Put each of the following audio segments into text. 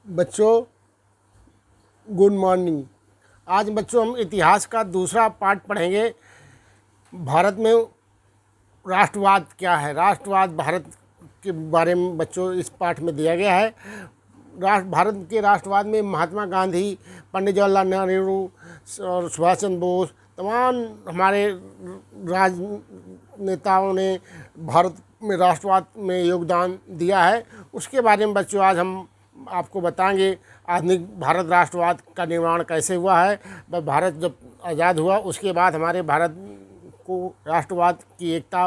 बच्चों good morning. आज बच्चों हम इतिहास का दूसरा पार्ट पढ़ेंगे। भारत में राष्ट्रवाद क्या है। राष्ट्रवाद भारत के बारे में बच्चों इस पाठ में दिया गया है। भारत के राष्ट्रवाद में महात्मा गांधी, पंडित जवाहरलाल नेहरू और सुभाष चंद्र बोस तमाम हमारे राजनेताओं ने भारत में राष्ट्रवाद में योगदान दिया है। उसके बारे में बच्चों आज हम आपको बताएंगे आधुनिक भारत राष्ट्रवाद का निर्माण कैसे हुआ है। भारत जब आज़ाद हुआ उसके बाद हमारे भारत को राष्ट्रवाद की एकता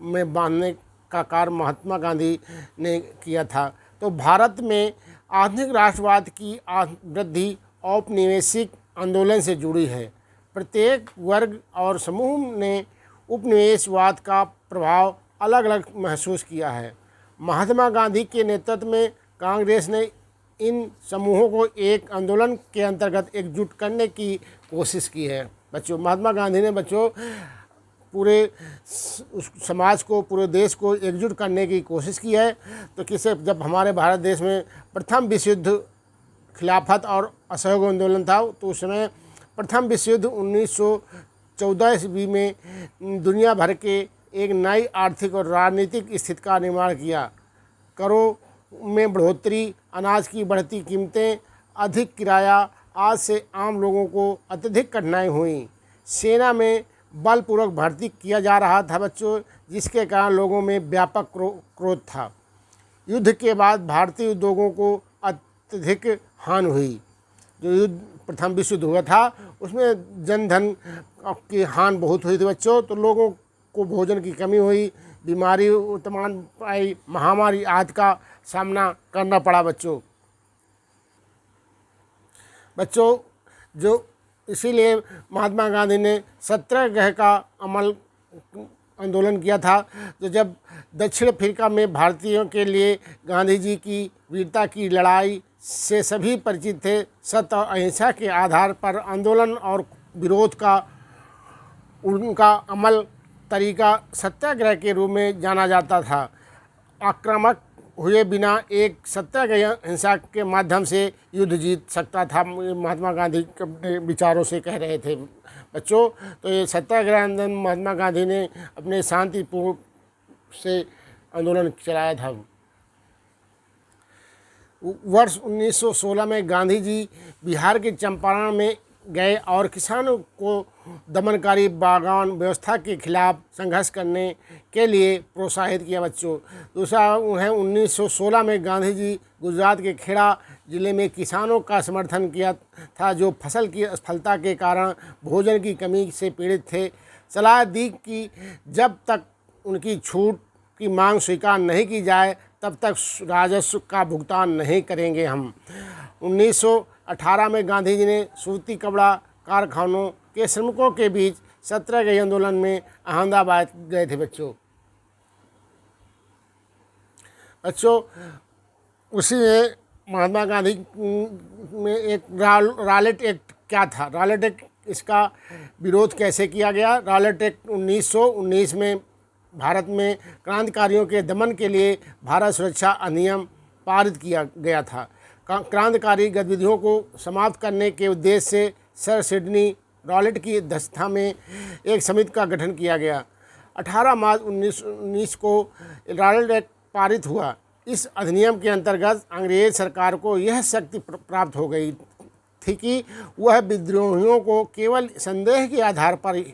में बांधने का कार्य महात्मा गांधी ने किया था। तो भारत में आधुनिक राष्ट्रवाद की वृद्धि औपनिवेशिक आंदोलन से जुड़ी है। प्रत्येक वर्ग और समूह ने उपनिवेशवाद का प्रभाव अलग अलग महसूस किया है। महात्मा गांधी के नेतृत्व में कांग्रेस ने इन समूहों को एक आंदोलन के अंतर्गत एकजुट करने की कोशिश की है। बच्चों महात्मा गांधी ने बच्चों पूरे समाज को, पूरे देश को एकजुट करने की कोशिश की है। तो किसे जब हमारे भारत देश में प्रथम विश्व युद्ध, खिलाफत और असहयोग आंदोलन था, तो उस समय प्रथम विश्व युद्ध 1914 ईस्वी में दुनिया भर के एक नई आर्थिक और राजनीतिक स्थिति का निर्माण किया। करों में बढ़ोतरी, अनाज की बढ़ती कीमतें, अधिक किराया आज से आम लोगों को अत्यधिक कठिनाई हुई। सेना में बलपूर्वक भर्ती किया जा रहा था बच्चों, जिसके कारण लोगों में व्यापक क्रोध था। युद्ध के बाद भारतीय उद्योगों को अत्यधिक हानि हुई। जो युद्ध प्रथम विश्व युद्ध हुआ था उसमें जनधन की हानि बहुत हुई थी बच्चों। तो लोगों को भोजन की कमी हुई, बीमारी तमाम आई, महामारी आदि का सामना करना पड़ा बच्चों। जो इसीलिए महात्मा गांधी ने सत्याग्रह का अमल आंदोलन किया था। तो जब दक्षिण अफ्रीका में भारतीयों के लिए गांधी जी की वीरता की लड़ाई से सभी परिचित थे। सत्य और अहिंसा के आधार पर आंदोलन और विरोध का उनका अमल तरीका सत्याग्रह के रूप में जाना जाता था। आक्रामक हुए बिना एक सत्याग्रह हिंसा के माध्यम से युद्ध जीत सकता था, महात्मा गांधी अपने विचारों से कह रहे थे बच्चों। तो ये सत्याग्रह आंदोलन महात्मा गांधी ने अपने शांतिपूर्ण से आंदोलन चलाया था। वर्ष 1916 में गांधी जी बिहार के चंपारण में गए और किसानों को दमनकारी बागान व्यवस्था के खिलाफ संघर्ष करने के लिए प्रोत्साहित किया बच्चों। दूसरा उन्हें 1916 में गांधी जी गुजरात के खेड़ा जिले में किसानों का समर्थन किया था, जो फसल की असफलता के कारण भोजन की कमी से पीड़ित थे। सलाह दी कि जब तक उनकी छूट की मांग स्वीकार नहीं की जाए तब तक राजस्व का भुगतान नहीं करेंगे हम। 1918 में गांधी जी ने सूती कपड़ा कारखानों के श्रमिकों के बीच सत्याग्रह आंदोलन में अहमदाबाद गए थे बच्चों। उसी में महात्मा गांधी में एक रॉलेट एक्ट क्या था, रॉलेट एक्ट, इसका विरोध कैसे किया गया। रॉलेट एक्ट 1919 में भारत में क्रांतिकारियों के दमन के लिए भारत सुरक्षा अधिनियम पारित किया गया था। क्रांतिकारी गतिविधियों को समाप्त करने के उद्देश्य से सर सिडनी रॉलेट की अध्यक्षता में एक समिति का गठन किया गया। 18 मार्च 1919 को रॉलेट एक्ट पारित हुआ। इस अधिनियम के अंतर्गत अंग्रेज सरकार को यह शक्ति प्राप्त हो गई थी कि वह विद्रोहियों को केवल संदेह के आधार पर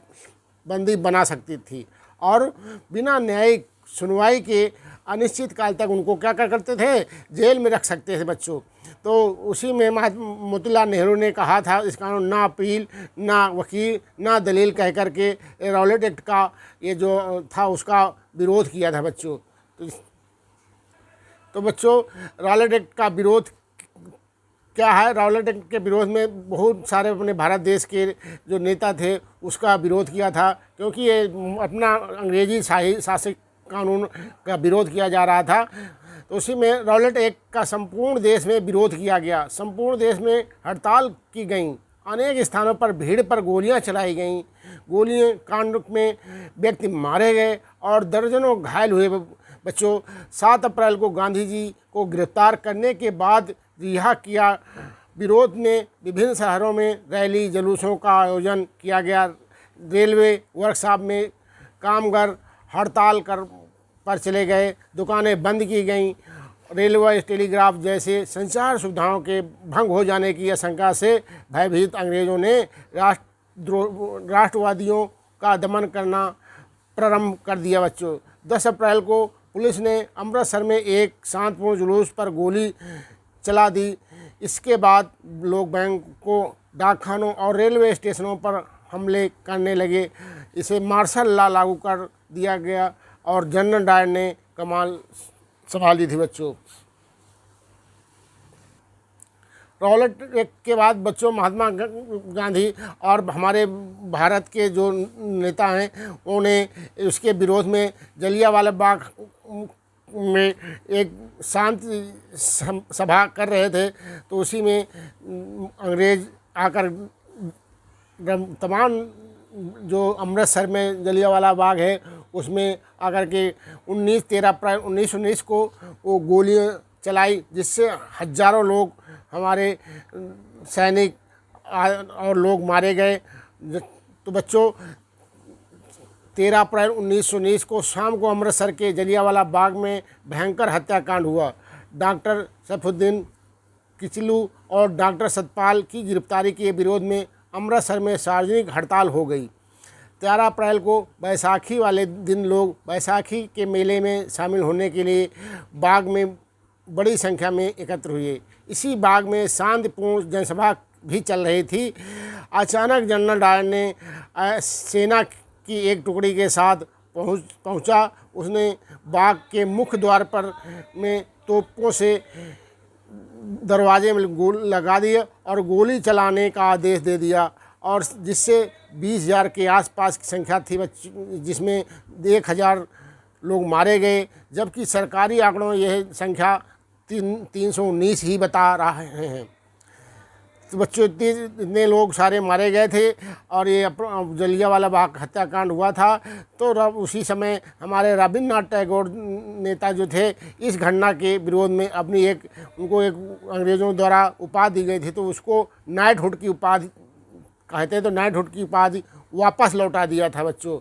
बंदी बना सकती थी और बिना न्यायिक सुनवाई के अनिश्चित काल तक उनको क्या करते थे, जेल में रख सकते थे बच्चों। तो उसी में मोतीलाल नेहरू ने कहा था इस कानून ना अपील, ना वकील, ना दलील कह करके रॉलेट एक्ट का ये जो था उसका विरोध किया था बच्चों। तो बच्चों रॉलेट एक्ट का विरोध क्या है। रॉलेट एक्ट के विरोध में बहुत सारे अपने भारत देश के जो नेता थे उसका विरोध किया था, क्योंकि ये अपना अंग्रेजी शाही शासक कानून का विरोध किया जा रहा था। तो उसी में रॉलेट एक्ट का संपूर्ण देश में विरोध किया गया। संपूर्ण देश में हड़ताल की गई, अनेक स्थानों पर भीड़ पर गोलियां चलाई गईं, गोलियां कांड में व्यक्ति मारे गए और दर्जनों घायल हुए बच्चों 7 अप्रैल को गांधी जी को गिरफ्तार करने के बाद रिहा किया। विरोध में विभिन्न शहरों में रैली जुलूसों का आयोजन किया गया। रेलवे वर्कशॉप में कामगार हड़ताल पर चले गए, दुकानें बंद की गईं। रेलवे टेलीग्राफ जैसे संचार सुविधाओं के भंग हो जाने की आशंका से भयभीत अंग्रेज़ों ने राष्ट्रवादियों का दमन करना प्रारंभ कर दिया। बच्चों 10 अप्रैल को पुलिस ने अमृतसर में एक शांतिपूर्ण जुलूस पर गोली चला दी। इसके बाद लोग बैंकों, डाकखानों और रेलवे स्टेशनों पर हमले करने लगे। इसे मार्शल लॉ लागू कर दिया गया और जनरल डायर ने कमान संभाली थी। बच्चों रॉलेट एक्ट के बाद बच्चों महात्मा गांधी और हमारे भारत के जो नेता हैं उन्हें उसके विरोध में जलियांवाला बाग में एक शांति सभा कर रहे थे। तो उसी में अंग्रेज़ आकर तमाम जो अमृतसर में जलियांवाला बाग है उसमें आकर के 13 अप्रैल 1919 को वो गोलियां चलाई, जिससे हजारों लोग हमारे सैनिक और लोग मारे गए। तो बच्चों 13 अप्रैल 1919 को शाम को अमृतसर के जलियांवाला बाग में भयंकर हत्याकांड हुआ। डॉक्टर सैफुद्दीन किचलू और डॉक्टर सतपाल की गिरफ्तारी के विरोध में अमृतसर में सार्वजनिक हड़ताल हो गई। 13 अप्रैल को बैसाखी वाले दिन लोग बैसाखी के मेले में शामिल होने के लिए बाग में बड़ी संख्या में एकत्र हुए। इसी बाग में शांतिपूर्ण जनसभा भी चल रही थी। अचानक जनरल डायर ने सेना की एक टुकड़ी के साथ पहुंचा। उसने बाग के मुख्य द्वार पर में तोपों से दरवाजे में गोली लगा दिया और गोली चलाने का आदेश दे दिया, और जिससे 20,000 के आसपास की संख्या थी, जिसमें 1,000 लोग मारे गए, जबकि सरकारी आंकड़ों यह संख्या 319 ही बता रहे हैं। तो बच्चों इतने लोग सारे मारे गए थे और ये जलियांवाला बाग हत्याकांड हुआ था। तो उसी समय हमारे रविन्द्रनाथ टैगोर नेता जो थे इस घटना के विरोध में अपनी उनको एक अंग्रेज़ों द्वारा उपाधि दी गई थी, तो उसको नाइटहुड की उपाधि कहते हैं, तो नाइटहुड की उपाधि वापस लौटा दिया था। बच्चों